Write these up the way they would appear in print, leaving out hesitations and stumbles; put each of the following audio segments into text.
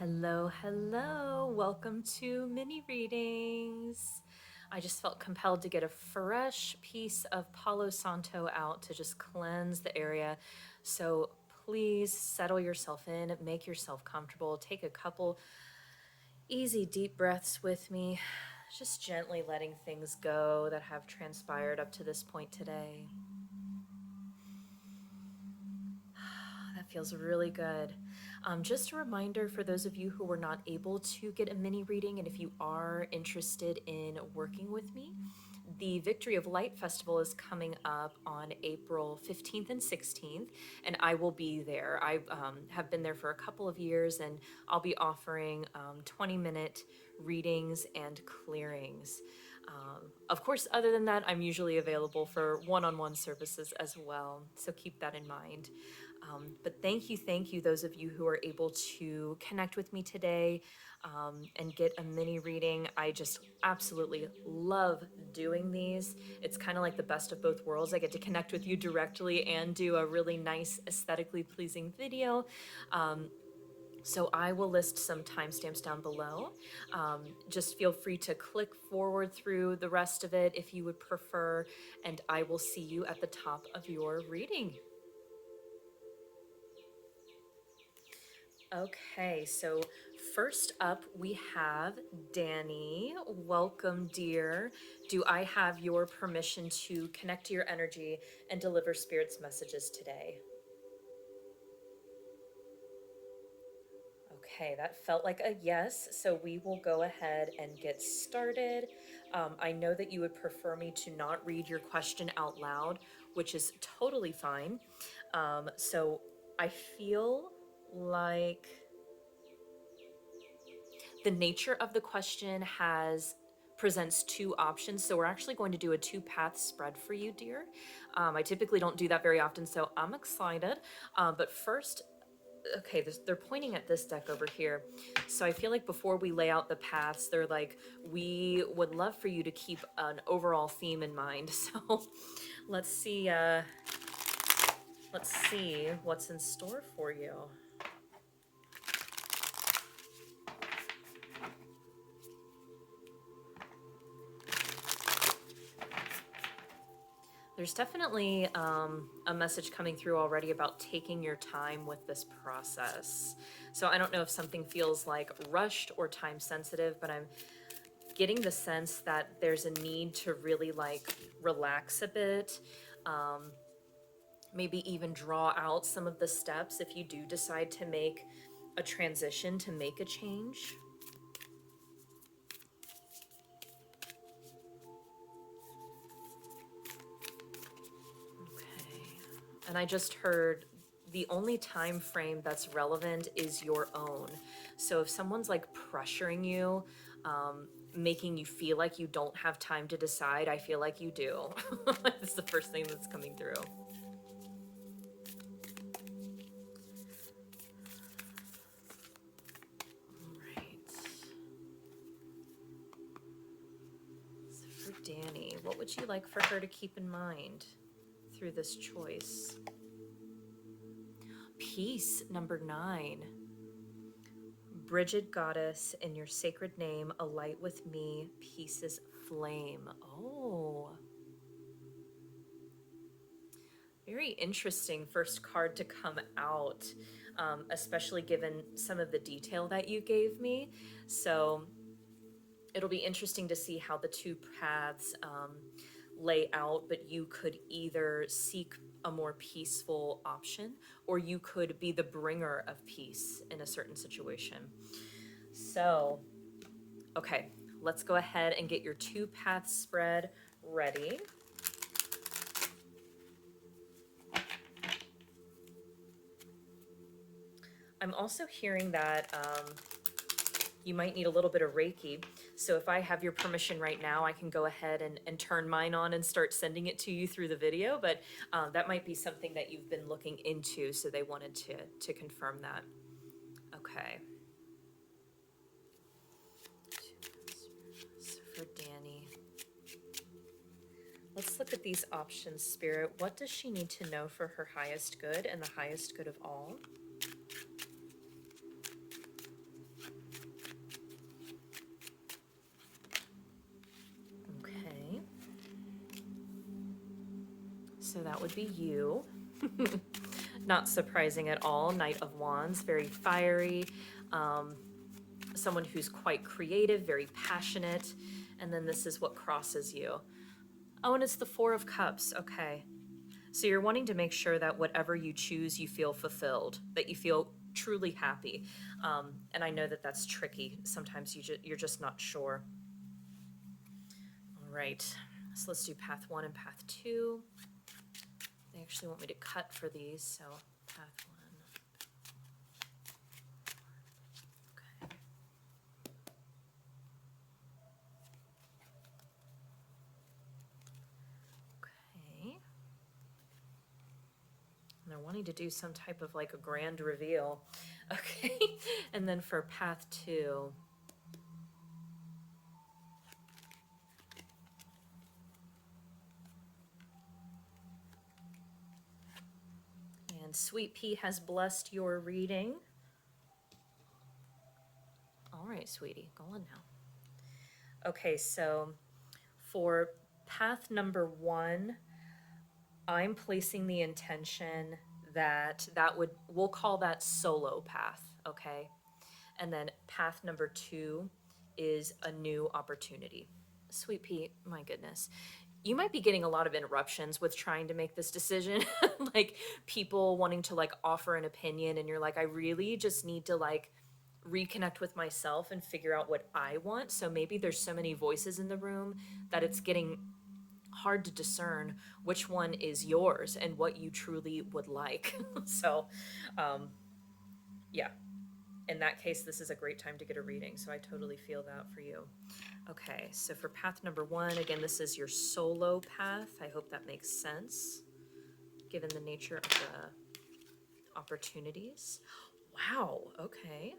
Hello, hello. Welcome to mini readings. I just felt compelled to get a fresh piece of Palo Santo out to just cleanse the area. So please settle yourself in, make yourself comfortable, take a couple easy deep breaths with me, just gently letting things go that have transpired up to this point today. That feels really good. Just a reminder for those of you who were not able to get a mini reading, and if you are interested in working with me, the Victory of Light Festival is coming up on April 15th and 16th, and I will be there. I have been there for a couple of years, and I'll be offering 20-minute readings and clearings. Of course, other than that, I'm usually available for one-on-one services as well, so keep that in mind. But thank you, those of you who are able to connect with me today and get a mini reading. I just absolutely love doing these. It's kind of like the best of both worlds. I get to connect with you directly and do a really nice, aesthetically pleasing video. So I will list some timestamps down below. Just feel free to click forward through the rest of it if you would prefer, and I will see you at the top of your reading. Okay, so first up we have Danny. Welcome, dear. Do I have your permission to connect to your energy and deliver Spirit's messages today? Okay, that felt like a yes, so we will go ahead and get started. I know that you would prefer me to not read your question out loud, which is totally fine. So I feel like the nature of the question presents two options. So we're actually going to do a two-path spread for you, dear. I typically don't do that very often, so I'm excited. But first, okay, they're pointing at this deck over here. So I feel like before we lay out the paths, they're like, we would love for you to keep an overall theme in mind. So let's see what's in store for you. There's definitely a message coming through already about taking your time with this process. So I don't know if something feels like rushed or time sensitive, but I'm getting the sense that there's a need to really like relax a bit. Maybe even draw out some of the steps if you do decide to make a transition, to make a change. And I just heard the only time frame that's relevant is your own. So if someone's like pressuring you, making you feel like you don't have time to decide, I feel like you do. That's the first thing that's coming through. All right. So for Danny, what would you like for her to keep in mind through this choice? Peace, number 9. Brigid goddess, in your sacred name, alight with me, peace's flame. Oh. Very interesting first card to come out, especially given some of the detail that you gave me. So it'll be interesting to see how the two paths lay out, but you could either seek a more peaceful option, or you could be the bringer of peace in a certain situation. So, okay, let's go ahead and get your two path spread ready. I'm also hearing that you might need a little bit of Reiki. So if I have your permission right now, I can go ahead and turn mine on and start sending it to you through the video, but that might be something that you've been looking into, so they wanted to confirm that. Okay. So for Danny, let's look at these options, Spirit. What does she need to know for her highest good and the highest good of all? So that would be you. Not surprising at all. Knight of Wands, very fiery. Someone who's quite creative, very passionate. And then this is what crosses you. Oh, and it's the Four of Cups. Okay. So you're wanting to make sure that whatever you choose, you feel fulfilled, that you feel truly happy. And I know that that's tricky. Sometimes you're just not sure. All right. So let's do path 1 and path 2. They actually want me to cut for these, so path 1. Okay. Okay. And they're wanting to do some type of like a grand reveal. Okay. And then for path 2. And Sweet Pea has blessed your reading. All right, sweetie, go on now. Okay, so for path number 1, I'm placing the intention that we'll call that solo path, okay? And then path number 2 is a new opportunity. Sweet Pea, my goodness. You might be getting a lot of interruptions with trying to make this decision. Like people wanting to like offer an opinion and you're like, I really just need to like reconnect with myself and figure out what I want. So maybe there's so many voices in the room that it's getting hard to discern which one is yours and what you truly would like. So, yeah, in that case, this is a great time to get a reading. So I totally feel that for you. Okay, so for path number 1, again, this is your solo path. I hope that makes sense, given the nature of the opportunities. Wow, okay.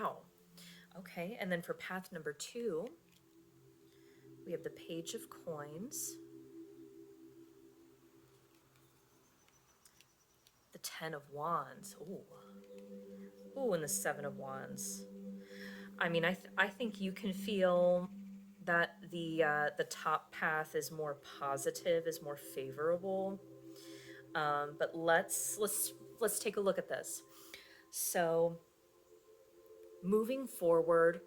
Wow. Okay, and then for path number 2, we have the Page of Coins, the Ten of Wands, ooh, and the Seven of Wands. I mean, I think you can feel that the top path is more positive, is more favorable. But let's take a look at this. So, moving forward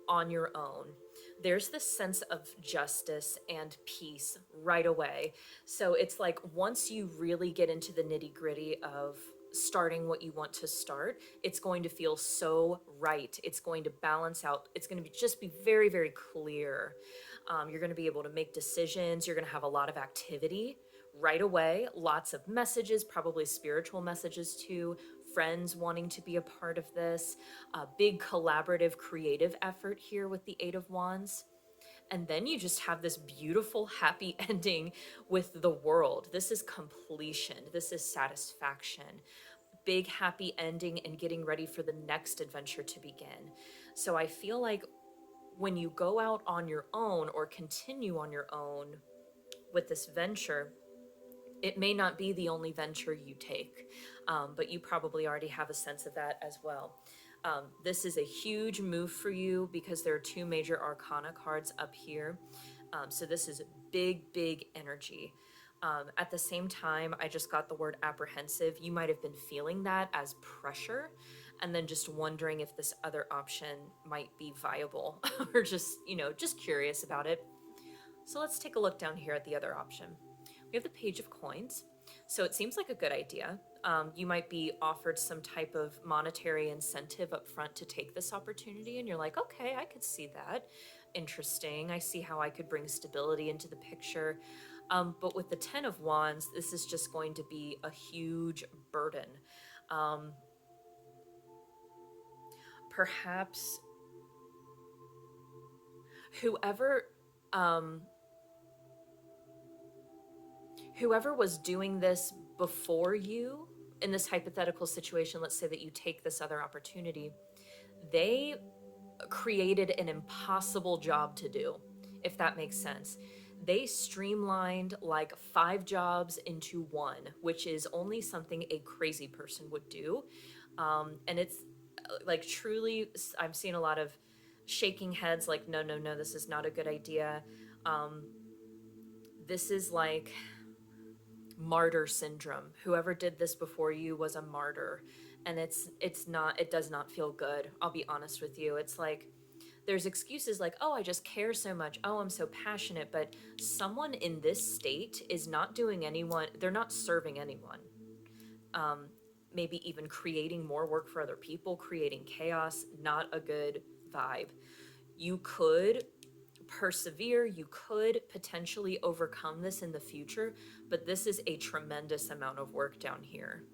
on your own, there's this sense of justice and peace right away. So it's like once you really get into the nitty gritty of starting what you want to start, it's going to feel so right. It's going to balance out. It's going to just be very, very clear. You're going to be able to make decisions. You're going to have a lot of activity right away. Lots of messages, probably spiritual messages too. Friends wanting to be a part of this. A big collaborative, creative effort here with the Eight of Wands. And then you just have this beautiful, happy ending with the World. This is completion. This is satisfaction. Big, happy ending and getting ready for the next adventure to begin. So I feel like when you go out on your own or continue on your own with this venture, it may not be the only venture you take, but you probably already have a sense of that as well. This is a huge move for you because there are 2 major arcana cards up here. So this is big, big energy. At the same time, I just got the word apprehensive. You might have been feeling that as pressure and then just wondering if this other option might be viable or just, just curious about it. So let's take a look down here at the other option. We have the Page of Coins. So it seems like a good idea. You might be offered some type of monetary incentive up front to take this opportunity, and you're like, okay, I could see that. Interesting. I see how I could bring stability into the picture. But with the Ten of Wands, this is just going to be a huge burden. Perhaps whoever was doing this before you in this hypothetical situation, let's say that you take this other opportunity, they created an impossible job to do, if that makes sense. They streamlined like 5 jobs into 1, which is only something a crazy person would do. And it's like truly, I'm seeing a lot of shaking heads like, no, this is not a good idea. this is like martyr syndrome. Whoever did this before you was a martyr, and it does not feel good. I'll be honest with you. It's like there's excuses like, oh, I just care so much. Oh, I'm so passionate. But someone in this state is not doing anyone, they're not serving anyone. Maybe even creating more work for other people, creating chaos, not a good vibe. You could persevere, you could potentially overcome this in the future, but this is a tremendous amount of work down here.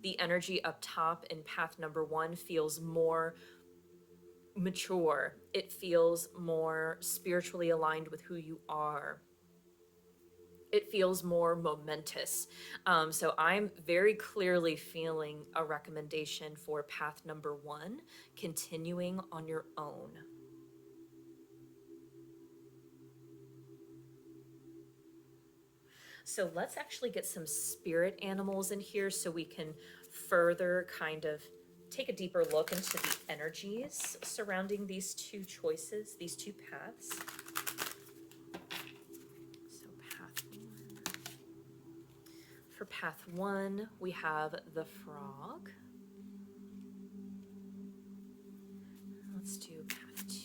The energy up top in path number 1 feels more mature. It feels more spiritually aligned with who you are. It feels more momentous. So I'm very clearly feeling a recommendation for path number 1, continuing on your own. So let's actually get some spirit animals in here so we can further kind of take a deeper look into the energies surrounding these two choices, these two paths. So path 1. For path 1, we have the frog. Let's do path 2.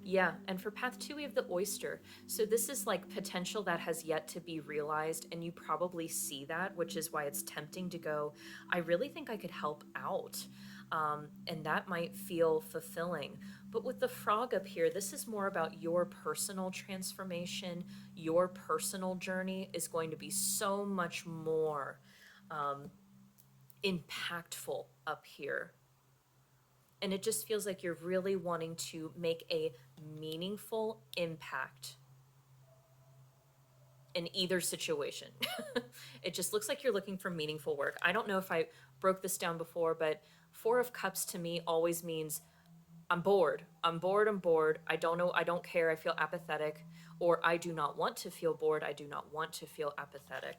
Yeah, and for path 2, we have the oyster. So this is like potential that has yet to be realized, and you probably see that, which is why it's tempting to go, I really think I could help out. And that might feel fulfilling. But with the frog up here, this is more about your personal transformation. Your personal journey is going to be so much more impactful up here. And it just feels like you're really wanting to make a meaningful impact in either situation. It just looks like you're looking for meaningful work. I don't know if I broke this down before, but 4 of Cups to me always means I'm bored. I'm bored. I'm bored. I don't know. I don't care. I feel apathetic. Or I do not want to feel bored. I do not want to feel apathetic.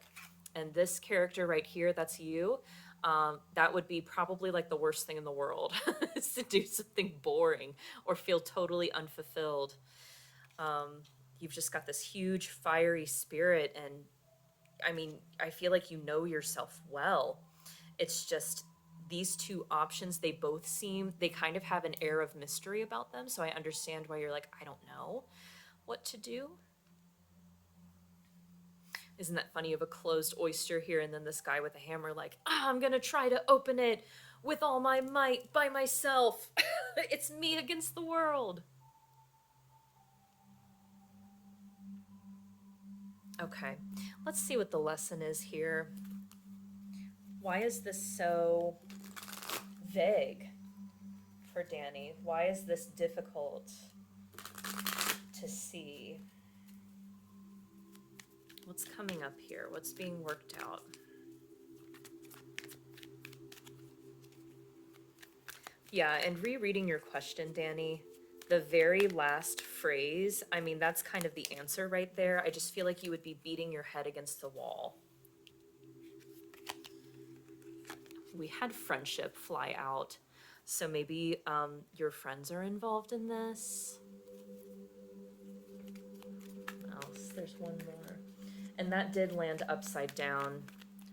And this character right here, that's you. That would be probably like the worst thing in the world is to do something boring or feel totally unfulfilled. You've just got this huge fiery spirit, and I mean, I feel like you know yourself well. It's just these two options, they kind of have an air of mystery about them, so I understand why you're like, I don't know what to do. Isn't that funny? You have a closed oyster here, and then this guy with a hammer like, I'm gonna try to open it with all my might by myself. It's me against the world. Okay, let's see what the lesson is here. Why is this so vague for Danni? Why is this difficult to see? What's coming up here? What's being worked out? Yeah, and rereading your question, Danni, the very last phrase, I mean, that's kind of the answer right there. I just feel like you would be beating your head against the wall. We had friendship fly out. So maybe your friends are involved in this. What else? There's one more. And that did land upside down.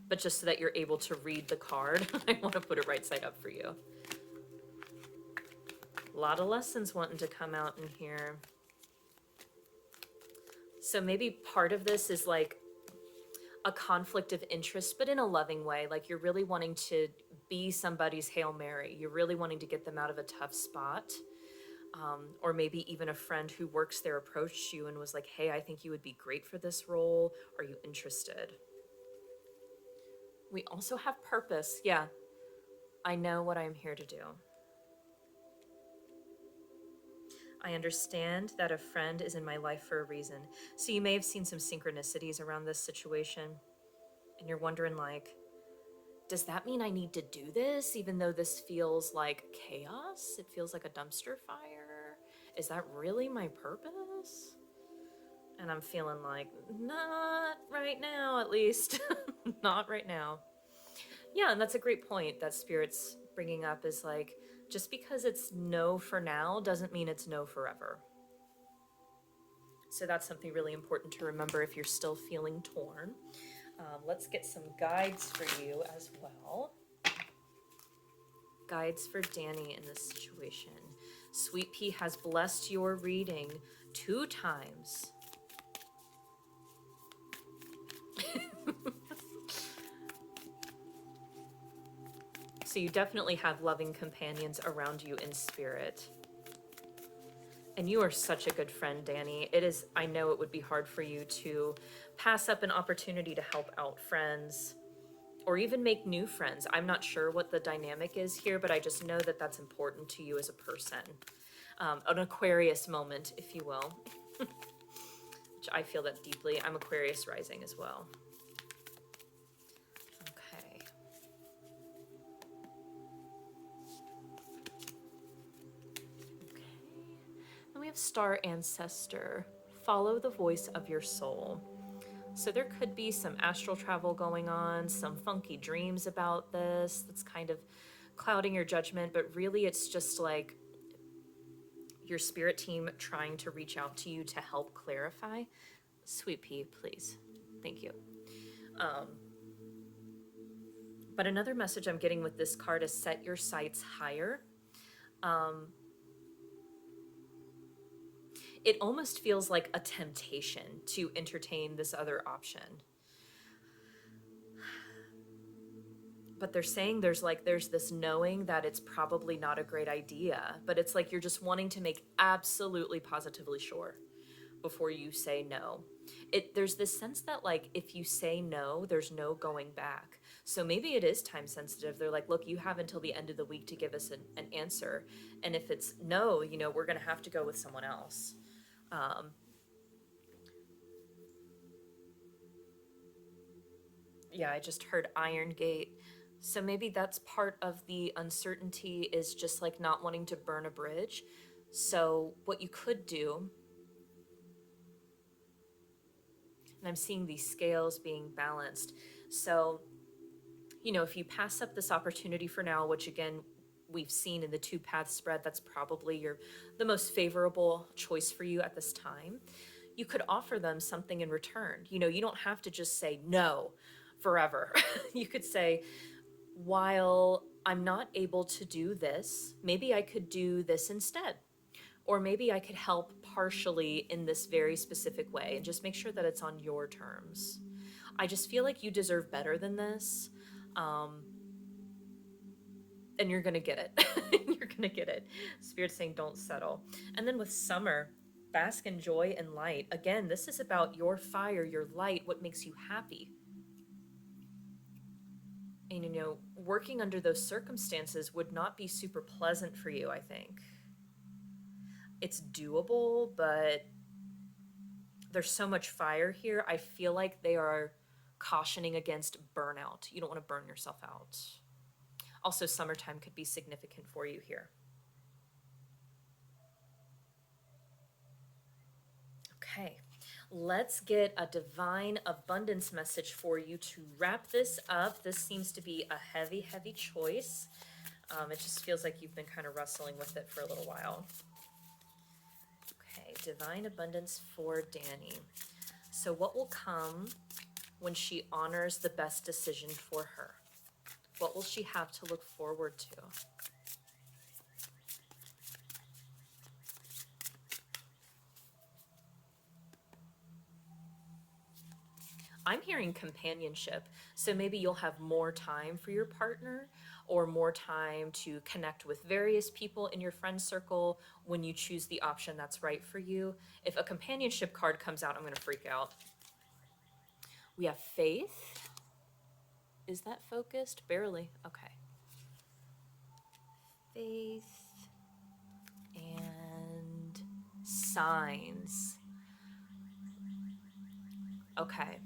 But just so that you're able to read the card, I want to put it right side up for you. A lot of lessons wanting to come out in here. So maybe part of this is like a conflict of interest, but in a loving way. Like you're really wanting to be somebody's Hail Mary. You're really wanting to get them out of a tough spot. Or maybe even a friend who works there approached you and was like, hey, I think you would be great for this role. Are you interested? We also have purpose. Yeah, I know what I'm here to do. I understand that a friend is in my life for a reason. So you may have seen some synchronicities around this situation, and you're wondering like, does that mean I need to do this even though this feels like chaos? It feels like a dumpster fire. Is that really my purpose? And I'm feeling like, not right now, at least. Not right now. Yeah, and that's a great point that Spirit's bringing up is like, Just because it's no for now doesn't mean it's no forever. So that's something really important to remember if you're still feeling torn. Let's get some guides for you as well. Guides for Danni in this situation. Sweet Pea has blessed your reading 2 times. So you definitely have loving companions around you in spirit. And you are such a good friend, Danni. I know it would be hard for you to pass up an opportunity to help out friends or even make new friends. I'm not sure what the dynamic is here, but I just know that that's important to you as a person. An Aquarius moment, if you will, which I feel that deeply. I'm Aquarius rising as well. Okay. And we have Star Ancestor. Follow the voice of your soul. So there could be some astral travel going on, some funky dreams about this that's kind of clouding your judgment, but really it's just like your spirit team trying to reach out to you to help clarify. Sweet Pea, please. Thank you. But another message I'm getting with this card is set your sights higher. It almost feels like a temptation to entertain this other option. But they're saying there's this knowing that it's probably not a great idea, but it's like you're just wanting to make absolutely positively sure before you say no. There's this sense that like if you say no, there's no going back. So maybe it is time sensitive. They're like, look, you have until the end of the week to give us an answer. And if it's no, we're going to have to go with someone else. Yeah, I just heard Iron Gate. So maybe that's part of the uncertainty is just like not wanting to burn a bridge. So what you could do, and I'm seeing these scales being balanced. So, if you pass up this opportunity for now, which again, we've seen in the 2 path spread, that's probably the most favorable choice for you at this time. You could offer them something in return. You don't have to just say no forever. You could say, while I'm not able to do this, maybe I could do this instead. Or maybe I could help partially in this very specific way, and just make sure that it's on your terms. I just feel like you deserve better than this. And you're going to get it. You're going to get it. Spirit's saying don't settle. And then with Summer, bask in joy and light. Again, this is about your fire, your light, what makes you happy. And, working under those circumstances would not be super pleasant for you, I think. It's doable, but there's so much fire here. I feel like they are cautioning against burnout. You don't want to burn yourself out. Also, summertime could be significant for you here. Okay, let's get a divine abundance message for you to wrap this up. This seems to be a heavy, heavy choice. It just feels like you've been kind of wrestling with it for a little while. Okay, divine abundance for Danni. So what will come when she honors the best decision for her? What will she have to look forward to? I'm hearing companionship. So maybe you'll have more time for your partner or more time to connect with various people in your friend circle when you choose the option that's right for you. If a companionship card comes out, I'm going to freak out. We have faith. Is that focused? Barely. Okay. Faith and signs. Okay.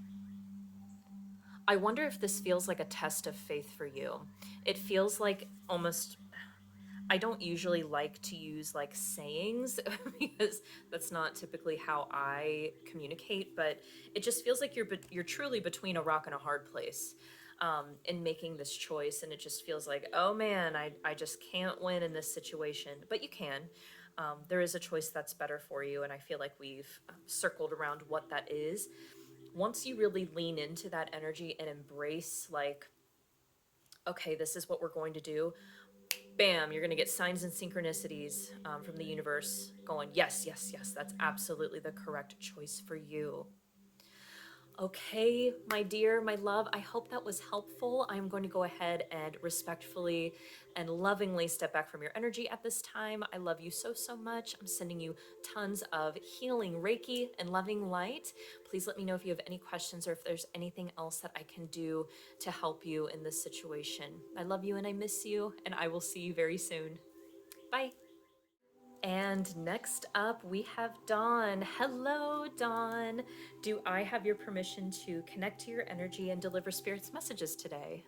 I wonder if this feels like a test of faith for you. It feels like almost, I don't usually like to use like sayings because that's not typically how I communicate, but it just feels like you're truly between a rock and a hard place. in making this choice, and it just feels like, oh man, I just can't win in this situation. But you can. There is a choice that's better for you, and I feel like we've circled around what that is. Once you really lean into that energy and embrace, like, okay, this is what we're going to do, bam, you're going to get signs and synchronicities from the universe going, yes, yes, yes, that's absolutely the correct choice for you. Okay, my dear, my love, I hope that was helpful. I'm going to go ahead and respectfully and lovingly step back from your energy at this time. I love you so, so much. I'm sending you tons of healing Reiki and loving light. Please let me know if you have any questions or if there's anything else that I can do to help you in this situation. I love you and I miss you, and I will see you very soon. Bye. And next up, we have Dawn. Hello, Dawn. Do I have your permission to connect to your energy and deliver Spirit's messages today?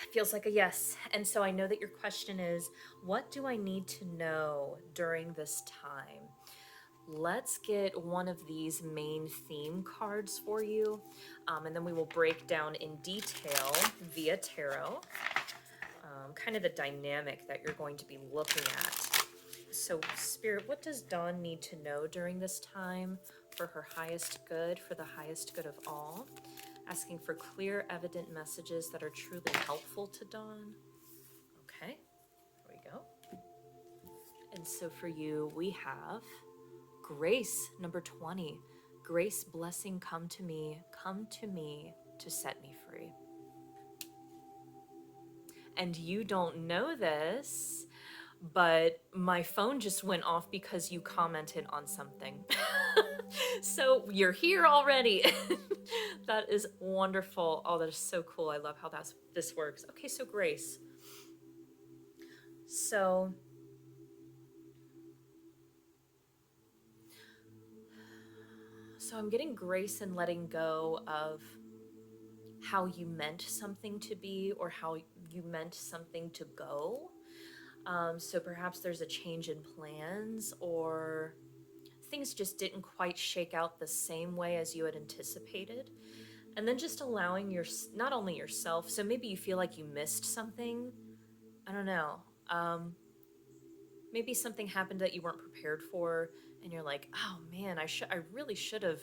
That feels like a yes. And so I know that your question is, what do I need to know during this time? Let's get one of these main theme cards for you, and then we will break down in detail via tarot, kind of the dynamic that you're going to be looking at. So, Spirit, what does Dawn need to know during this time for her highest good, for the highest good of all? Asking for clear, evident messages that are truly helpful to Dawn. Okay, here we go. And so for you, we have Grace, number 20. Grace, blessing, come to me to set me free. And you don't know this, but my phone just went off because you commented on something. So you're here already. That is wonderful. Oh, that is so cool. I love how this works. Okay, so Grace. So I'm getting grace and letting go of how you meant something to be or how you meant something to go. So perhaps there's a change in plans, or things just didn't quite shake out the same way as you had anticipated. And then just allowing not only yourself, so maybe you feel like you missed something. I don't know. Maybe something happened that you weren't prepared for, and you're like, oh man, I really should have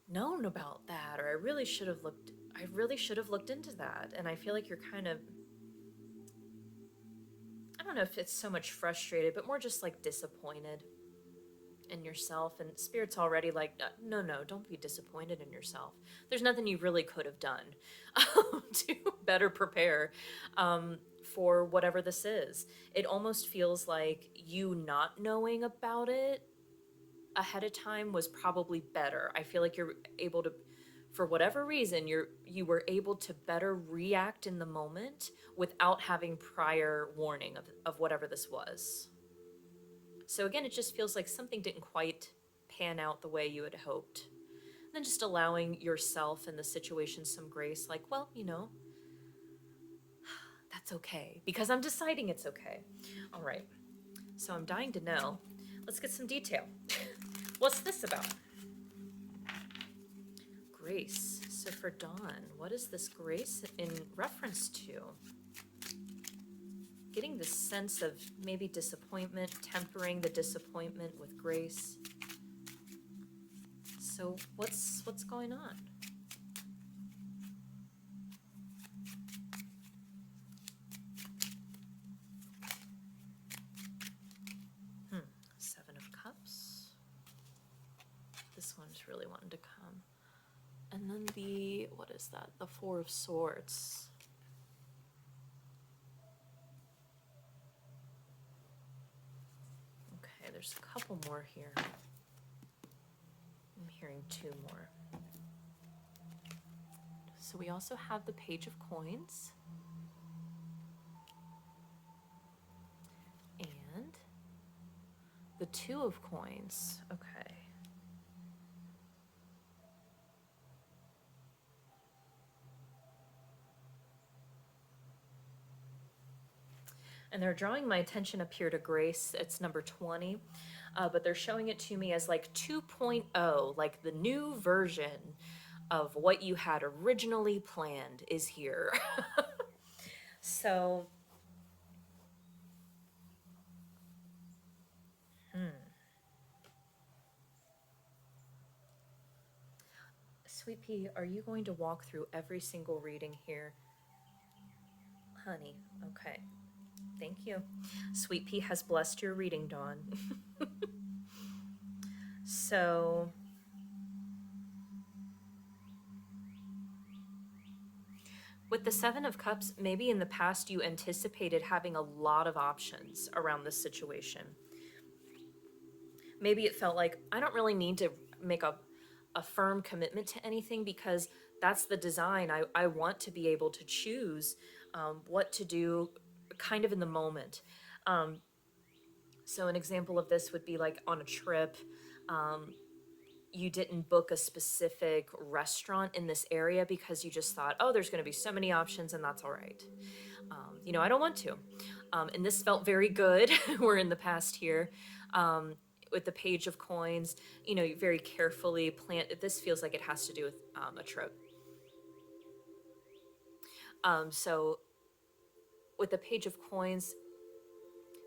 known about that, or I really should have looked into that. And I feel like you're kind of, I don't know if it's so much frustrated, but more just like disappointed in yourself. And Spirit's already like, no, don't be disappointed in yourself. There's nothing you really could have done to better prepare for whatever this is. It almost feels like you not knowing about it ahead of time was probably better. I feel like you're able to, for whatever reason, you were able to better react in the moment without having prior warning of whatever this was. So again, it just feels like something didn't quite pan out the way you had hoped. And then just allowing yourself and the situation some grace, like, well, that's okay, because I'm deciding it's okay. All right, so I'm dying to know. Let's get some detail. What's this about? Grace. So for Dawn, what is this grace in reference to? Getting this sense of maybe disappointment, tempering the disappointment with grace. So what's going on? Seven of Cups. This one's really wanting to come. And then what is that? The Four of Swords. Okay, there's a couple more here. I'm hearing two more. So we also have the Page of Coins. And the Two of Coins. Okay. And they're drawing my attention up here to Grace. It's number 20, but they're showing it to me as like 2.0, like the new version of what you had originally planned is here. So, Sweet Pea, are you going to walk through every single reading here? Honey, okay. Thank you. Sweet Pea has blessed your reading, Dawn. So, with the Seven of Cups, maybe in the past you anticipated having a lot of options around this situation. Maybe it felt like, I don't really need to make a firm commitment to anything because that's the design. I want to be able to choose what to do kind of in the moment. So, an example of this would be like on a trip. You didn't book a specific restaurant in this area because you just thought, oh, there's going to be so many options and that's all right. I don't want to. And this felt very good. We're in the past here. With the Page of Coins, you very carefully plan. This feels like it has to do with a trip. So with the Page of Coins,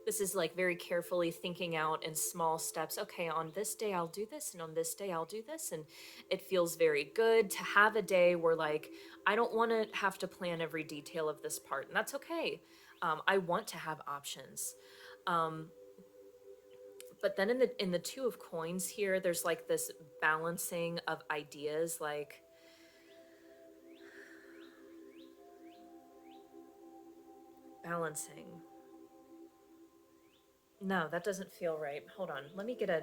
this is like very carefully thinking out in small steps. Okay, on this day I'll do this, and on this day I'll do this. And it feels very good to have a day where, like, I don't want to have to plan every detail of this part, and that's okay. I want to have options. But then in the Two of Coins here, there's like this balancing of ideas, like balancing. No, that doesn't feel right. Hold on. Let me get a.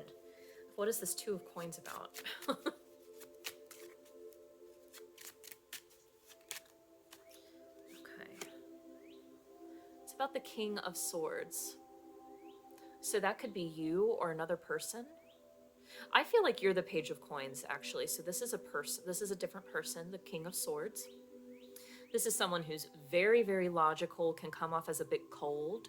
What is this Two of Coins about? Okay. It's about the King of Swords. So that could be you or another person. I feel like you're the Page of Coins, actually. So this is a person. This is a different person, the King of Swords. This is someone who's very, very logical, can come off as a bit cold,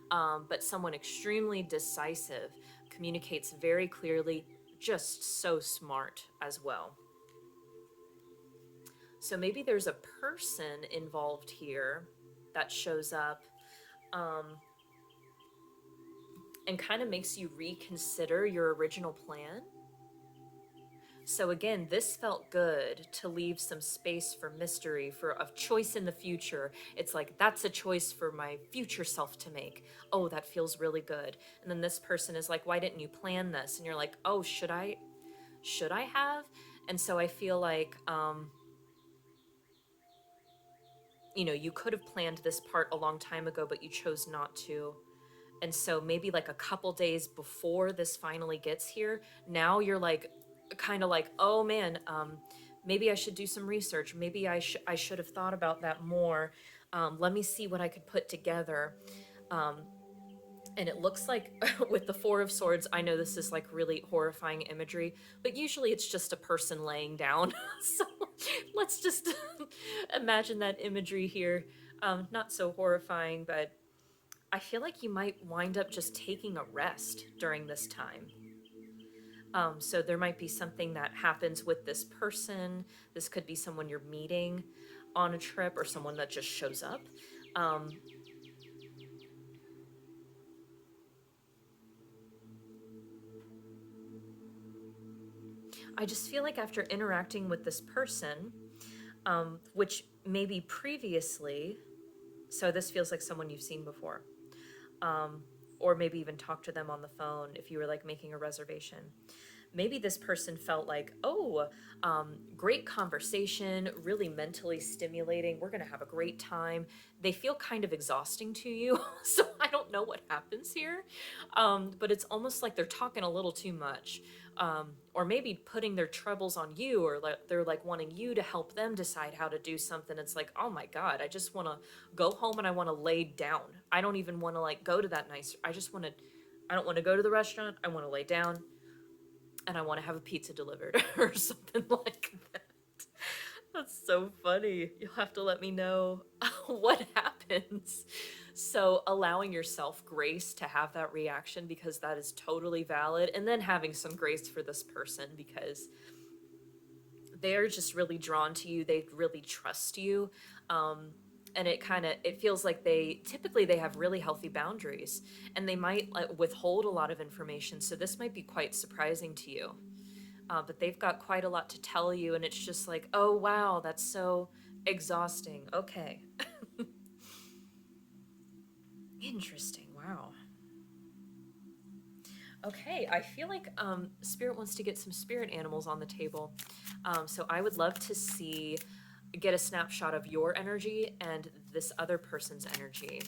but someone extremely decisive, communicates very clearly, just so smart as well. So maybe there's a person involved here that shows up and kind of makes you reconsider your original plan. So again, this felt good to leave some space for mystery, for a choice in the future. It's like, that's a choice for my future self to make. Oh, that feels really good. And then this person is like, why didn't you plan this? And you're like, oh, should I have? And so I feel like, you could have planned this part a long time ago, but you chose not to. And so maybe like a couple days before this finally gets here, now you're like, kind of like, oh man, maybe I should do some research. Maybe I should have thought about that more. Let me see what I could put together. And it looks like with the Four of Swords, I know this is like really horrifying imagery, but usually it's just a person laying down. So let's just imagine that imagery here. Not so horrifying, but I feel like you might wind up just taking a rest during this time. So there might be something that happens with this person. This could be someone you're meeting on a trip or someone that just shows up. I just feel like after interacting with this person, which maybe previously, so this feels like someone you've seen before, or maybe even talked to them on the phone if you were like making a reservation. Maybe this person felt like, oh, great conversation, really mentally stimulating. We're going to have a great time. They feel kind of exhausting to you. So I don't know what happens here. But it's almost like they're talking a little too much. Or maybe putting their troubles on you, or they're like wanting you to help them decide how to do something. It's like, oh my God, I just want to go home and I want to lay down. I don't even want to like go to that nice, I don't want to go to the restaurant. I want to lay down and I want to have a pizza delivered or something like that. That's so funny. You'll have to let me know what happens. So, allowing yourself grace to have that reaction because that is totally valid, and then having some grace for this person because they're just really drawn to you. They really trust you. And it feels like they have really healthy boundaries, and they might like, withhold a lot of information. So this might be quite surprising to you. But they've got quite a lot to tell you, and it's just like, oh wow, that's so exhausting. Okay. Interesting. Wow. Okay, I feel like Spirit wants to get some spirit animals on the table. So I would love to get a snapshot of your energy and this other person's energy.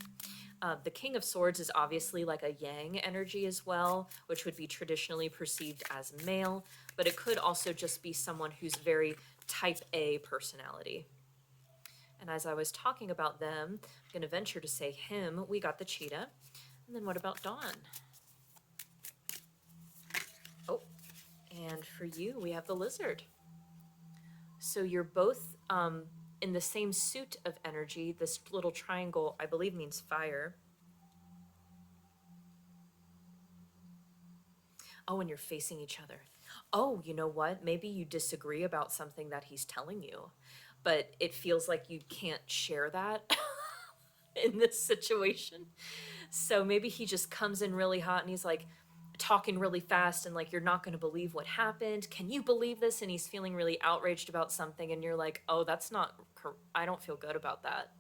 The King of Swords is obviously like a yang energy as well, which would be traditionally perceived as male, but it could also just be someone who's very type A personality. And as I was talking about them, I'm going to venture to say him, we got the cheetah. And then what about Dawn? Oh, and for you, we have the lizard. So you're both in the same suit of energy. This little triangle, I believe, means fire. Oh, and you're facing each other. Oh, you know what? Maybe you disagree about something that he's telling you, but it feels like you can't share that in this situation. So maybe he just comes in really hot and he's like talking really fast and like, you're not going to believe what happened. Can you believe this? And he's feeling really outraged about something. And you're like, oh, that's not, I don't feel good about that.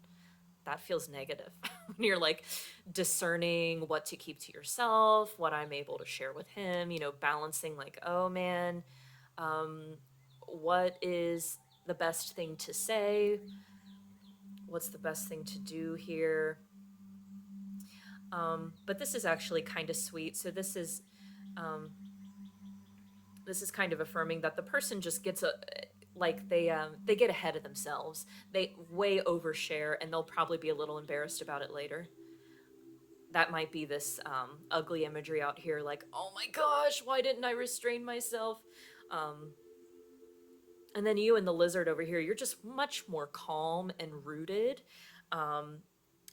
That feels negative. When you're like discerning what to keep to yourself, what I'm able to share with him, balancing like, oh man, what is the best thing to say? What's the best thing to do here? But this is actually kind of sweet. So um, this is kind of affirming that the person just gets they get ahead of themselves. They way overshare, and they'll probably be a little embarrassed about it later. That might be this ugly imagery out here, like, oh my gosh, why didn't I restrain myself? Um, and then you and the lizard over here, you're just much more calm and rooted. Um,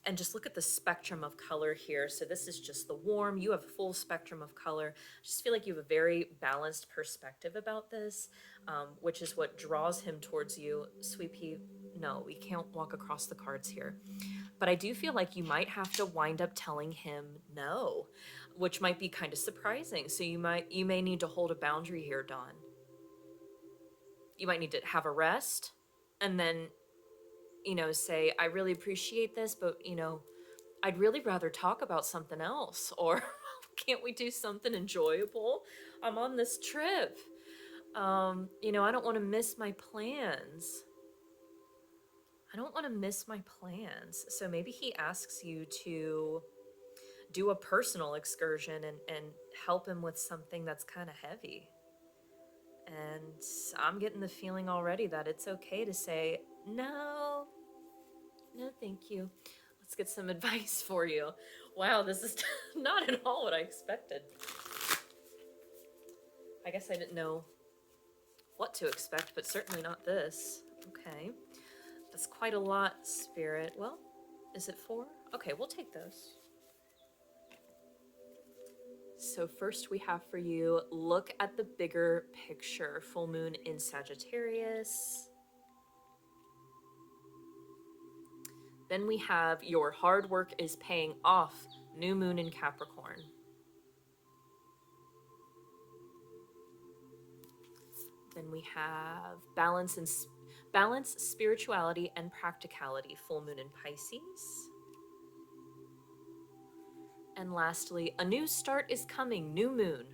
and just look at the spectrum of color here. So this is just the warm. You have a full spectrum of color. I just feel like you have a very balanced perspective about this, which is what draws him towards you. Sweet Pea, no, we can't walk across the cards here. But I do feel like you might have to wind up telling him no, which might be kind of surprising. So you may need to hold a boundary here, Dawn. You might need to have a rest and then, say, I really appreciate this, but, I'd really rather talk about something else. Or can't we do something enjoyable? I'm on this trip. I don't want to miss my plans. I don't want to miss my plans. So maybe he asks you to do a personal excursion and help him with something that's kind of heavy. And I'm getting the feeling already that it's okay to say, no, thank you. Let's get some advice for you. Wow, this is not at all what I expected. I guess I didn't know what to expect, but certainly not this. Okay. That's quite a lot, Spirit. Well, is it 4? Okay, we'll take those. So first we have for you, look at the bigger picture. Full moon in Sagittarius. Then we have your hard work is paying off. New moon in Capricorn. Then we have balance, spirituality, and practicality. Full moon in Pisces. And lastly, a new start is coming. New moon.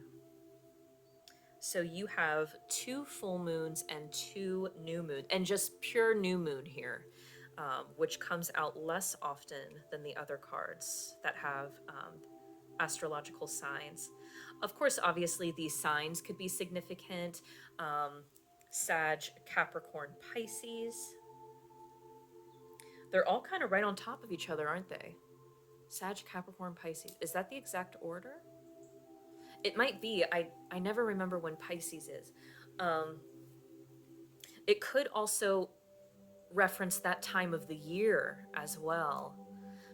So you have 2 full moons and 2 new moons, and just pure new moon here, which comes out less often than the other cards that have astrological signs. Of course, obviously, these signs could be significant. Sag, Capricorn, Pisces. They're all kind of right on top of each other, aren't they? Sag, Capricorn, Pisces. Is that the exact order? It might be. I never remember when Pisces is. It could also reference that time of the year as well.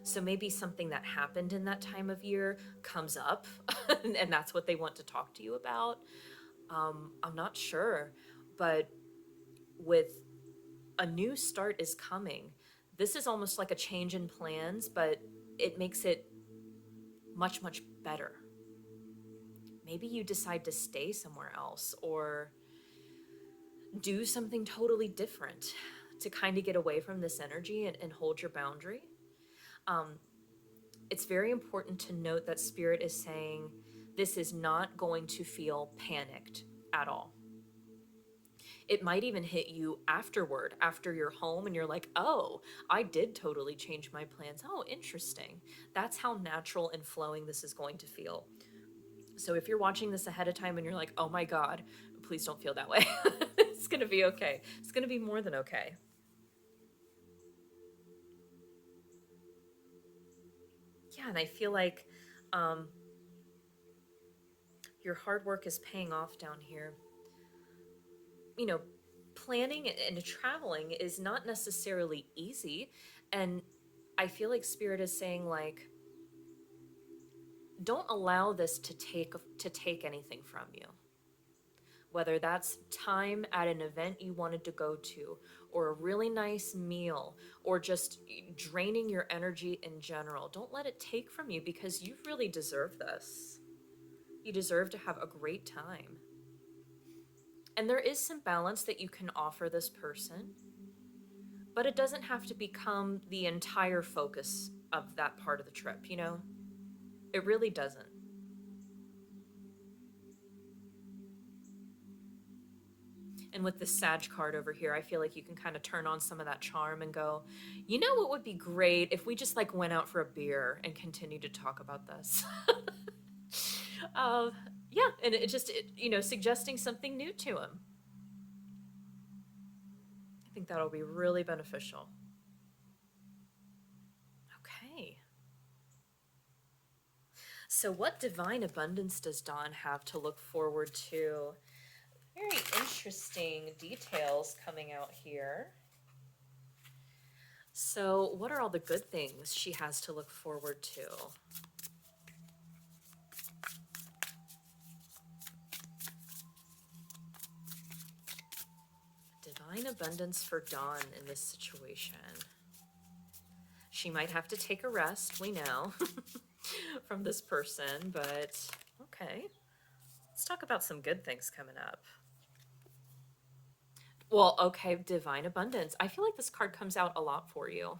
So maybe something that happened in that time of year comes up and that's what they want to talk to you about. I'm not sure, but with a new start is coming. This is almost like a change in plans, but it makes it much, much better. Maybe you decide to stay somewhere else or do something totally different to kind of get away from this energy and hold your boundary. It's very important to note that Spirit is saying this is not going to feel panicked at all. It might even hit you afterward, after you're home and you're like, oh, I did totally change my plans. Oh, interesting. That's how natural and flowing this is going to feel. So if you're watching this ahead of time and you're like, oh my God, please don't feel that way. It's going to be okay. It's going to be more than okay. Yeah, and I feel like your hard work is paying off down here. You know, planning and traveling is not necessarily easy. And I feel like Spirit is saying, like, don't allow this to take anything from you. Whether that's time at an event you wanted to go to, or a really nice meal, or just draining your energy in general. Don't let it take from you, because you really deserve this. You deserve to have a great time. And there is some balance that you can offer this person, but it doesn't have to become the entire focus of that part of the trip, you know? It really doesn't. And with the Sag card over here, I feel like you can kind of turn on some of that charm and go, you know what would be great if we just like went out for a beer and continued to talk about this. Yeah, and suggesting something new to him. I think that'll be really beneficial. Okay. So what divine abundance does Dawn have to look forward to? Very interesting details coming out here. So what are all the good things she has to look forward to? Divine abundance for Dawn in this situation. She might have to take a rest, we know, from this person, but okay. Let's talk about some good things coming up. Well, okay, divine abundance. I feel like this card comes out a lot for you.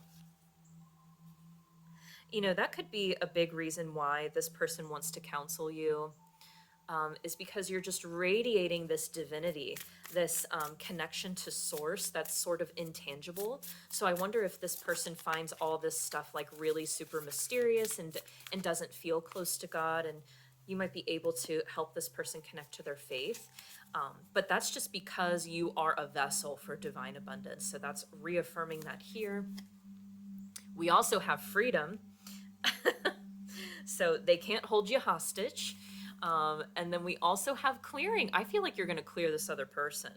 You know, that could be a big reason why this person wants to counsel you, is because you're just radiating this divinity, this connection to source that's sort of intangible. So I wonder if this person finds all this stuff like really super mysterious and doesn't feel close to God, and you might be able to help this person connect to their faith. But that's just because you are a vessel for divine abundance. So that's reaffirming that here. We also have freedom. So they can't hold you hostage. And then we also have clearing. I feel like you're going to clear this other person.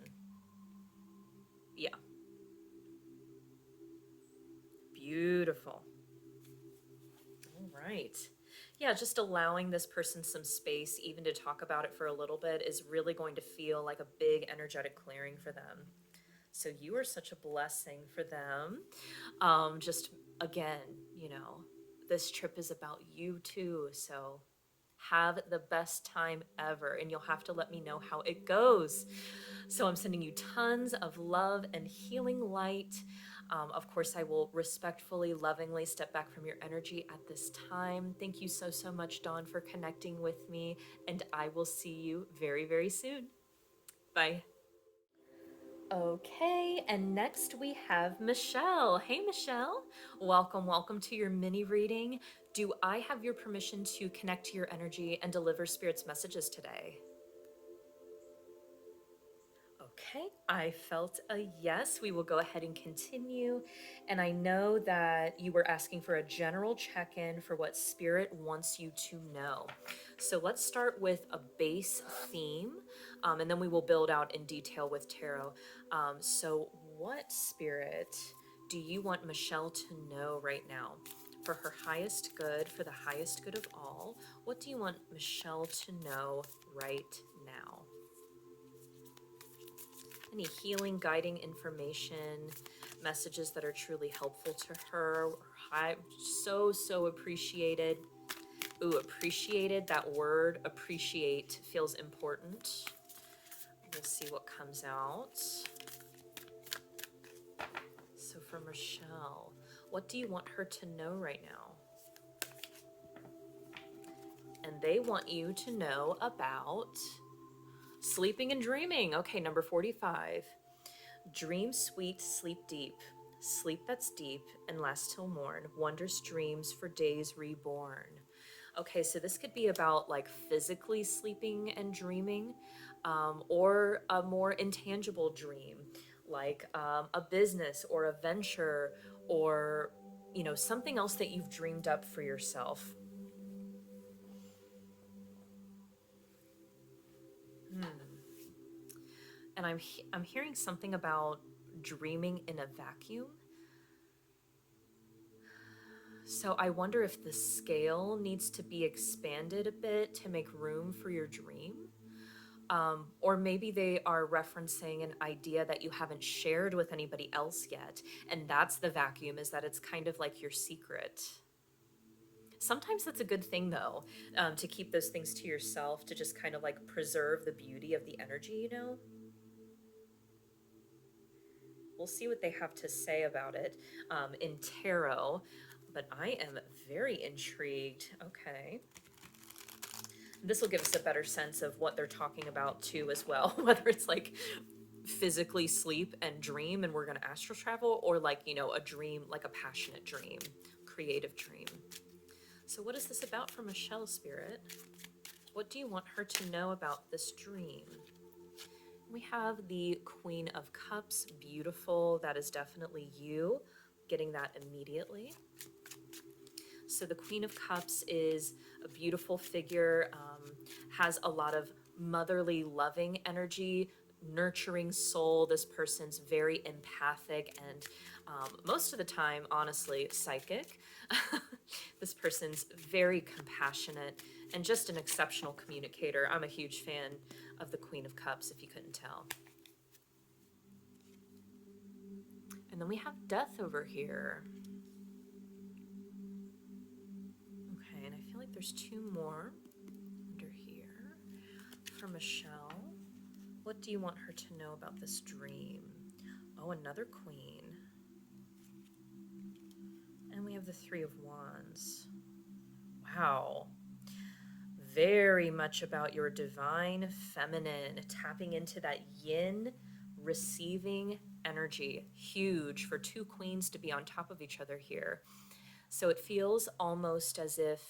Yeah. Beautiful. All right. Yeah, just allowing this person some space, even to talk about it for a little bit, is really going to feel like a big energetic clearing for them. So you are such a blessing for them. Just again, this trip is about you too. So have the best time ever, and you'll have to let me know how it goes. So I'm sending you tons of love and healing light. Of course, I will respectfully, lovingly step back from your energy at this time. Thank you so, so much, Dawn, for connecting with me, and I will see you very, very soon. Bye. Okay, and next we have Michelle. Hey, Michelle. Welcome to your mini reading. Do I have your permission to connect to your energy and deliver Spirit's messages today? Okay, I felt a yes. We will go ahead and continue. And I know that you were asking for a general check-in for what Spirit wants you to know. So let's start with a base theme, and then we will build out in detail with tarot. So what, Spirit, do you want Michelle to know right now? For her highest good, for the highest good of all, what do you want Michelle to know right now? Any healing, guiding information, messages that are truly helpful to her. So appreciated. Ooh, appreciated. That word, appreciate, feels important. We'll see what comes out. So for Michelle, what do you want her to know right now? And they want you to know about sleeping and dreaming. Okay, number 45. Dream sweet, sleep deep. Sleep that's deep and lasts till morn. Wondrous dreams for days reborn. Okay, so this could be about like physically sleeping and dreaming, or a more intangible dream, like a business or a venture, or something else that you've dreamed up for yourself. And I'm hearing something about dreaming in a vacuum. So I wonder if the scale needs to be expanded a bit to make room for your dream. Or maybe they are referencing an idea that you haven't shared with anybody else yet. And that's the vacuum, is that it's kind of like your secret. Sometimes that's a good thing, though, to keep those things to yourself, to just kind of like preserve the beauty of the energy. We'll see what they have to say about it in tarot, but I am very intrigued. Okay. This will give us a better sense of what they're talking about too as well, whether it's like physically sleep and dream and we're going to astral travel, or like, a dream, like a passionate dream, creative dream. So what is this about for Michelle, Spirit? What do you want her to know about this dream? We have the Queen of Cups, beautiful. That is definitely you, getting that immediately. So the Queen of Cups is a beautiful figure, has a lot of motherly, loving energy, nurturing soul. This person's very empathic and most of the time, honestly, psychic. This person's very compassionate and just an exceptional communicator. I'm a huge fan of the Queen of Cups, if you couldn't tell. And then we have Death over here. Okay, and I feel like there's two more under here. For Michelle, what do you want her to know about this dream? Oh, another Queen. And we have the Three of Wands. Wow. Very much about your divine feminine, tapping into that yin, receiving energy. Huge for two queens to be on top of each other here. So it feels almost as if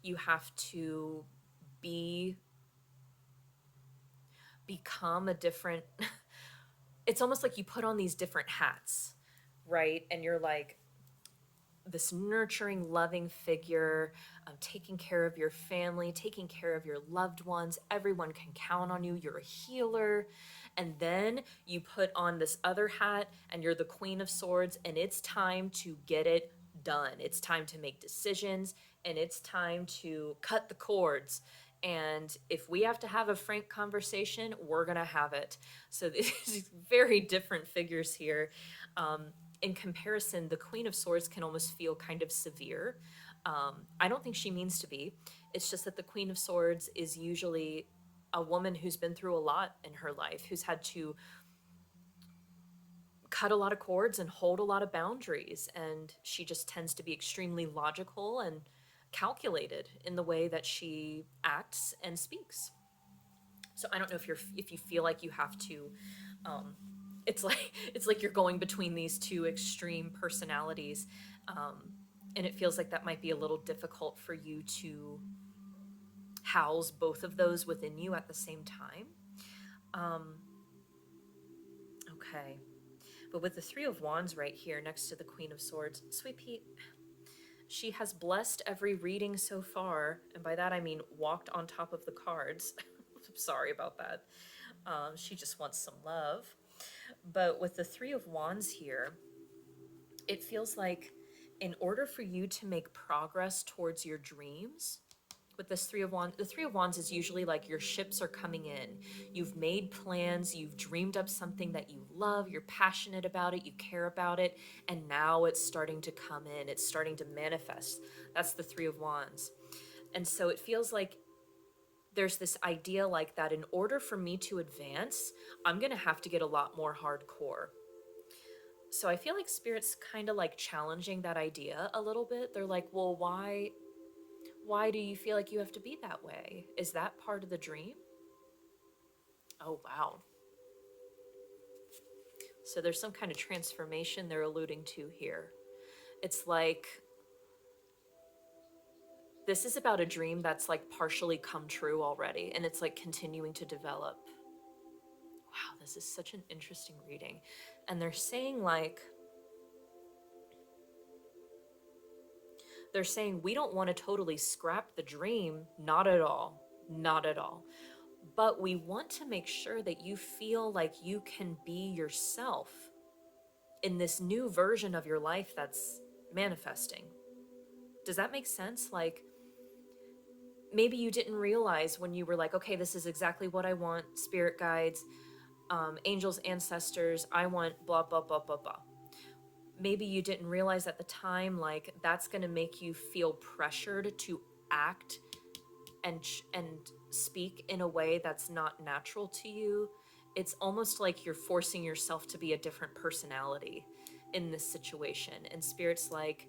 you have to become a different it's almost like you put on these different hats, right? And you're like this nurturing, loving figure, taking care of your family, taking care of your loved ones. Everyone can count on you. You're a healer. And then you put on this other hat and you're the Queen of Swords, and it's time to get it done. It's time to make decisions, and it's time to cut the cords. And if we have to have a frank conversation, we're going to have it. So these very different figures here. In comparison, the Queen of Swords can almost feel kind of severe. I don't think she means to be. It's just that the Queen of Swords is usually a woman who's been through a lot in her life, who's had to cut a lot of cords and hold a lot of boundaries. And she just tends to be extremely logical and calculated in the way that she acts and speaks. So I don't know if you feel like you have to it's like you're going between these two extreme personalities, and it feels like that might be a little difficult for you to house both of those within you at the same time. Okay, but with the Three of Wands right here next to the Queen of Swords, Sweet Pete, she has blessed every reading so far, and by that I mean walked on top of the cards. I'm sorry about that. She just wants some love. But with the Three of Wands here, it feels like in order for you to make progress towards your dreams, with this Three of Wands. The Three of Wands is usually like your ships are coming in. You've made plans, you've dreamed up something that you love, you're passionate about it, you care about it, and now it's starting to come in, it's starting to manifest. That's the Three of Wands. And so it feels like there's this idea like that in order for me to advance, I'm going to have to get a lot more hardcore. So I feel like Spirit's kind of like challenging that idea a little bit. They're like, well, why do you feel like you have to be that way? Is that part of the dream? Oh, wow. So there's some kind of transformation they're alluding to here. It's like, this is about a dream that's like partially come true already, and it's like continuing to develop. Wow, this is such an interesting reading. And they're saying we don't want to totally scrap the dream. Not at all. Not at all. But we want to make sure that you feel like you can be yourself in this new version of your life that's manifesting. Does that make sense? Like, maybe you didn't realize when you were like, okay, this is exactly what I want, spirit guides, angels, ancestors, I want blah, blah, blah, blah, blah. Maybe you didn't realize at the time, like, that's going to make you feel pressured to act and speak in a way that's not natural to you. It's almost like you're forcing yourself to be a different personality in this situation. And Spirit's like,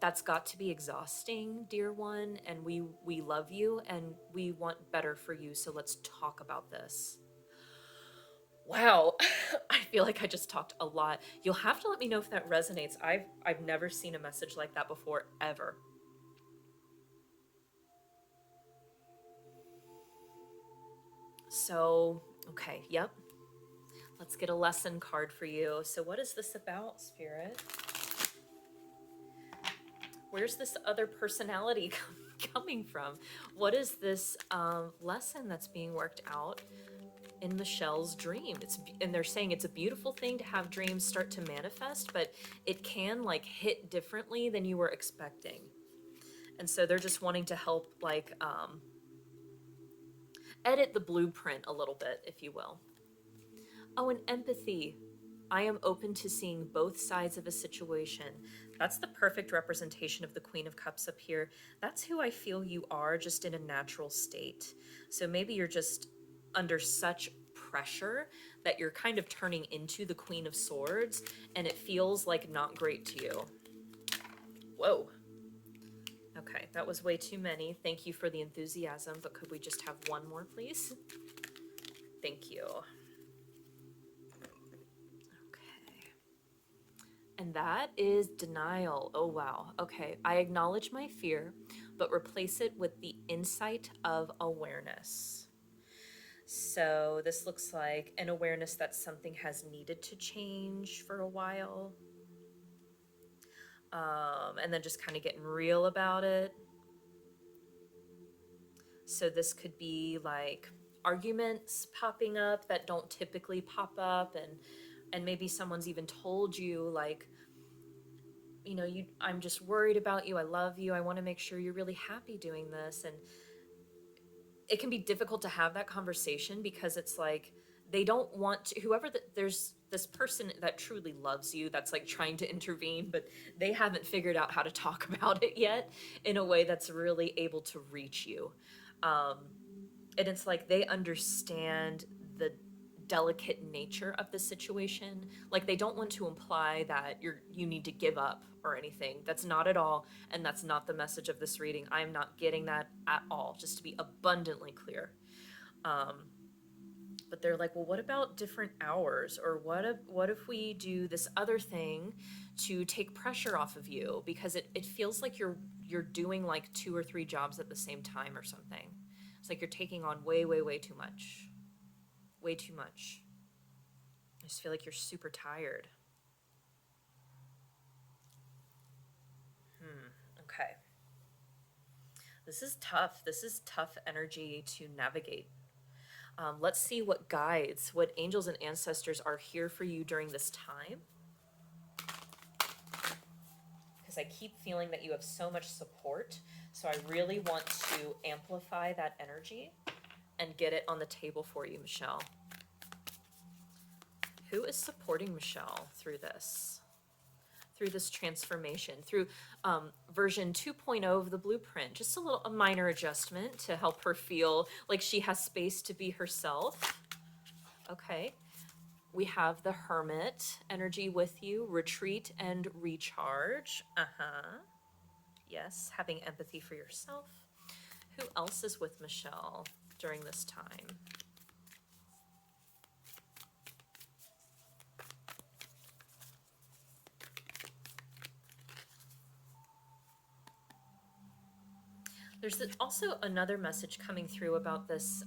that's got to be exhausting, dear one, and we love you and we want better for you, so let's talk about this. Wow. I feel like I just talked a lot. You'll have to let me know if that resonates. I've never seen a message like that before, ever. So, okay, yep. Let's get a lesson card for you. So what is this about, Spirit? Where's this other personality coming from? What is this lesson that's being worked out in Michelle's dream? And they're saying it's a beautiful thing to have dreams start to manifest, but it can like hit differently than you were expecting. And so they're just wanting to help like edit the blueprint a little bit, if you will. Oh, and empathy. I am open to seeing both sides of a situation. That's the perfect representation of the Queen of Cups up here. That's who I feel you are, just in a natural state. So maybe you're just under such pressure that you're kind of turning into the Queen of Swords, and it feels like not great to you. Whoa. Okay, that was way too many. Thank you for the enthusiasm, but could we just have one more, please? Thank you. And that is denial. Oh, wow. Okay. I acknowledge my fear, but replace it with the insight of awareness. So this looks like an awareness that something has needed to change for a while. And then just kind of getting real about it. So this could be like arguments popping up that don't typically pop up, and maybe someone's even told you like, you know, I'm just worried about you. I love you. I want to make sure you're really happy doing this. And it can be difficult to have that conversation because it's like they don't want to, there's this person that truly loves you that's like trying to intervene, but they haven't figured out how to talk about it yet in a way that's really able to reach you. And it's like they understand the delicate nature of the situation. Like they don't want to imply that you need to give up or anything. That's not at all, and that's not the message of this reading. I'm not getting that at all, just to be abundantly clear. But they're like, well, what about different hours? Or what if we do this other thing to take pressure off of you? Because it feels like you're doing like 2 or 3 jobs at the same time or something. It's like you're taking on way, way, way too much. Way too much. I just feel like you're super tired. Okay. This is tough. This is tough energy to navigate. Let's see what guides, what angels and ancestors are here for you during this time. Because I keep feeling that you have so much support. So I really want to amplify that energy and get it on the table for you, Michelle. Who is supporting Michelle through this? Through this transformation, through version 2.0 of the blueprint, just a minor adjustment to help her feel like she has space to be herself. Okay, we have the Hermit energy with you, retreat and recharge. Yes, having empathy for yourself. Who else is with Michelle during this time? There's also another message coming through about this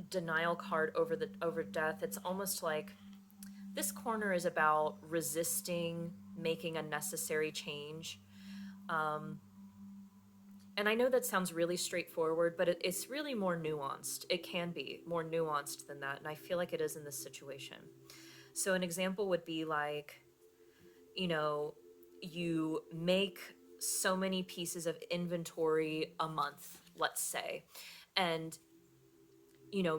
denial card over death. It's almost like this corner is about resisting making a necessary change. And I know that sounds really straightforward, but it's really more nuanced. It can be more nuanced than that, and I feel like it is in this situation. So an example would be like, you know, you make so many pieces of inventory a month, let's say, and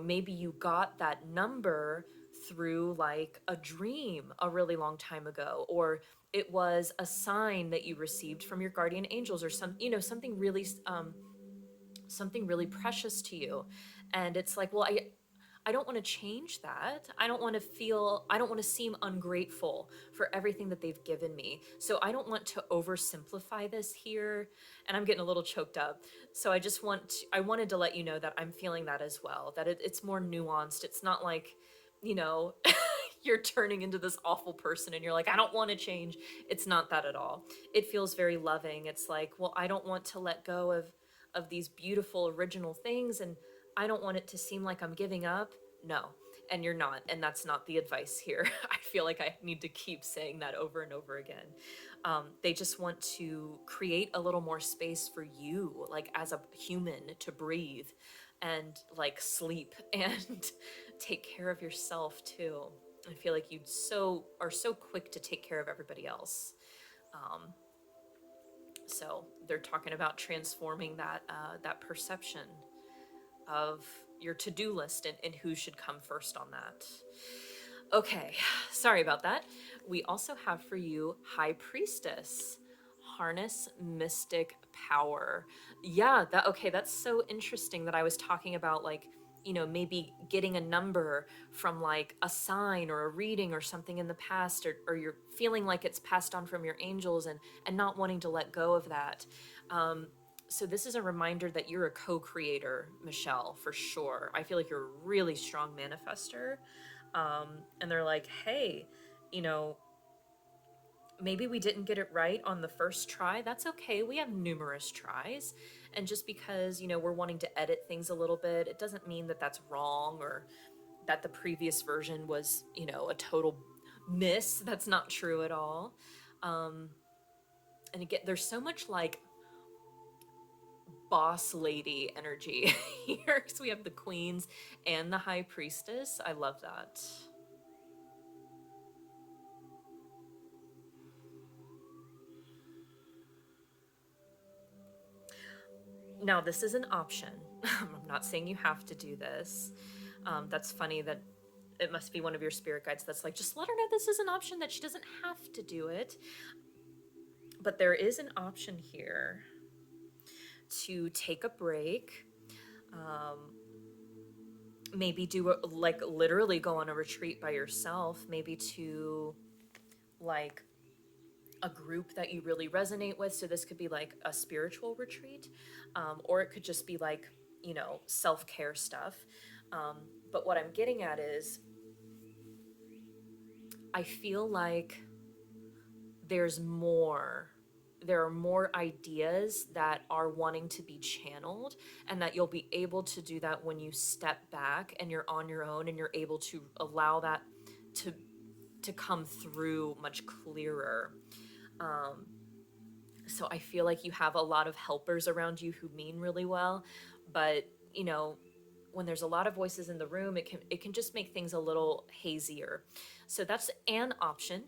maybe you got that number through like a dream a really long time ago, or it was a sign that you received from your guardian angels, or something really precious to you. And it's like, well, I don't want to change that. I don't want to seem ungrateful for everything that they've given me. So I don't want to oversimplify this here. And I'm getting a little choked up. So I wanted to let you know that I'm feeling that as well, that it's more nuanced. It's not like, you know, you're turning into this awful person and you're like, I don't want to change. It's not that at all. It feels very loving. It's like, well, I don't want to let go of these beautiful original things, and I don't want it to seem like I'm giving up. No, and you're not, and that's not the advice here. I feel like I need to keep saying that over and over again. They just want to create a little more space for you, like as a human, to breathe and like sleep and take care of yourself too. I feel like you are so quick to take care of everybody else. So they're talking about transforming that perception of your to-do list and who should come first on that. Okay, sorry about that. We also have for you High Priestess, harness mystic power. Yeah, that's so interesting that I was talking about like, maybe getting a number from like a sign or a reading or something in the past, or you're feeling like it's passed on from your angels and not wanting to let go of that. So this is a reminder that you're a co-creator, Michelle, for sure. I feel like you're a really strong manifester. And they're like, hey, you know, maybe we didn't get it right on the first try. That's okay. We have numerous tries. And just because, we're wanting to edit things a little bit, it doesn't mean that that's wrong or that the previous version was, a total miss. That's not true at all. And again, there's so much like boss lady energy here because we have the queens and the high priestess. I love that. Now, this is an option. I'm not saying you have to do this. That's funny that it must be one of your spirit guides that's like, just let her know this is an option, that she doesn't have to do it. But there is an option here to take a break. Maybe like literally go on a retreat by yourself, maybe to like a group that you really resonate with. So this could be like a spiritual retreat, or it could just be like, self-care stuff. But what I'm getting at is I feel like there are more ideas that are wanting to be channeled, and that you'll be able to do that when you step back and you're on your own and you're able to allow that to come through much clearer. So I feel like you have a lot of helpers around you who mean really well, but when there's a lot of voices in the room, it can just make things a little hazier. So that's an option.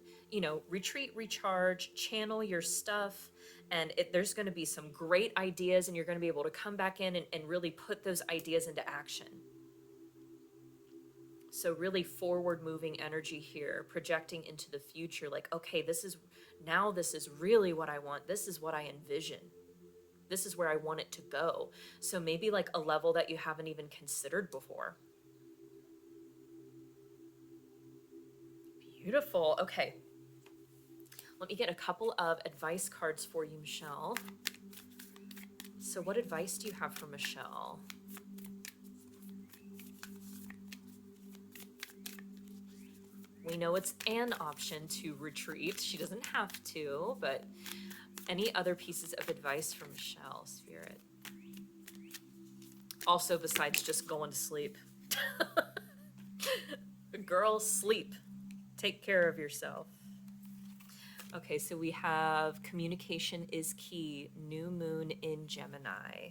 Retreat, recharge, channel your stuff, and there's going to be some great ideas, and you're going to be able to come back in and really put those ideas into action. So really forward moving energy here, projecting into the future, like, okay, this is really what I want. This is what I envision. This is where I want it to go. So maybe like a level that you haven't even considered before. Beautiful. Okay. Let me get a couple of advice cards for you, Michelle. So what advice do you have for Michelle? We know it's an option to retreat. She doesn't have to, but any other pieces of advice from Michelle, Spirit? Also, besides just going to sleep. Girl, sleep. Take care of yourself. Okay, so we have communication is key. New moon in Gemini.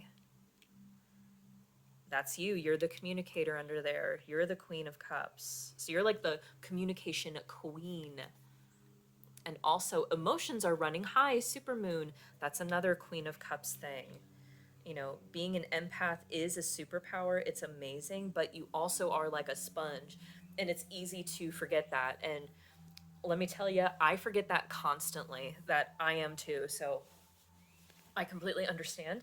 That's you. You're the communicator under there. You're the Queen of Cups. So you're like the communication queen. And also, emotions are running high. Supermoon. That's another Queen of Cups thing. Being an empath is a superpower. It's amazing, but you also are like a sponge. And it's easy to forget that. And let me tell you, I forget that constantly, that I am too. So I completely understand.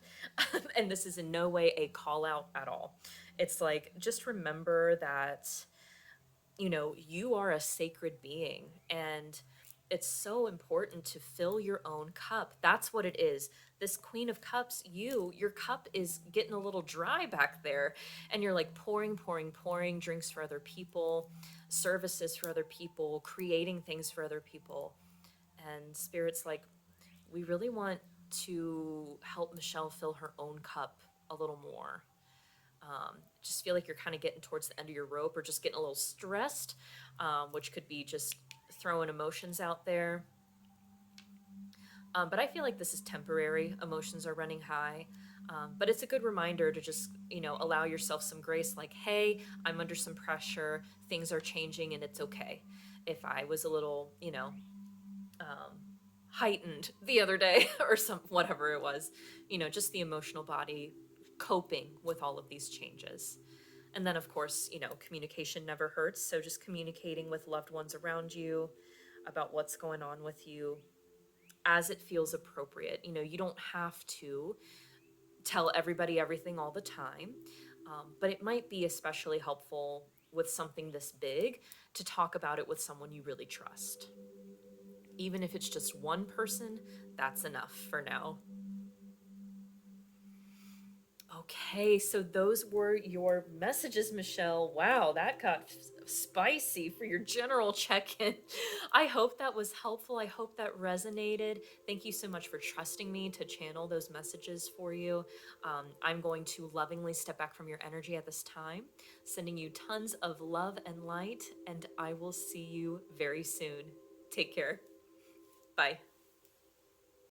And this is in no way a call out at all. It's like, just remember that, you are a sacred being, and it's so important to fill your own cup. That's what it is. This Queen of Cups, your cup is getting a little dry back there, and you're like pouring, pouring, pouring drinks for other people, services for other people, creating things for other people. And Spirit's like, we really want to help Michelle fill her own cup a little more. Just feel like you're kind of getting towards the end of your rope, or just getting a little stressed, which could be just throwing emotions out there. But I feel like this is temporary. Emotions are running high. But it's a good reminder to just, allow yourself some grace, like, hey, I'm under some pressure. Things are changing, and it's okay. If I was a little, heightened the other day or whatever it was, just the emotional body coping with all of these changes. And then, of course, communication never hurts. So just communicating with loved ones around you about what's going on with you as it feels appropriate. You don't have to tell everybody everything all the time, but it might be especially helpful with something this big to talk about it with someone you really trust. Even if it's just one person, that's enough for now. Okay, so those were your messages, Michelle. Wow, that got spicy for your general check-in. I hope that was helpful. I hope that resonated. Thank you so much for trusting me to channel those messages for you. I'm going to lovingly step back from your energy at this time, sending you tons of love and light, and I will see you very soon. Take care. Bye.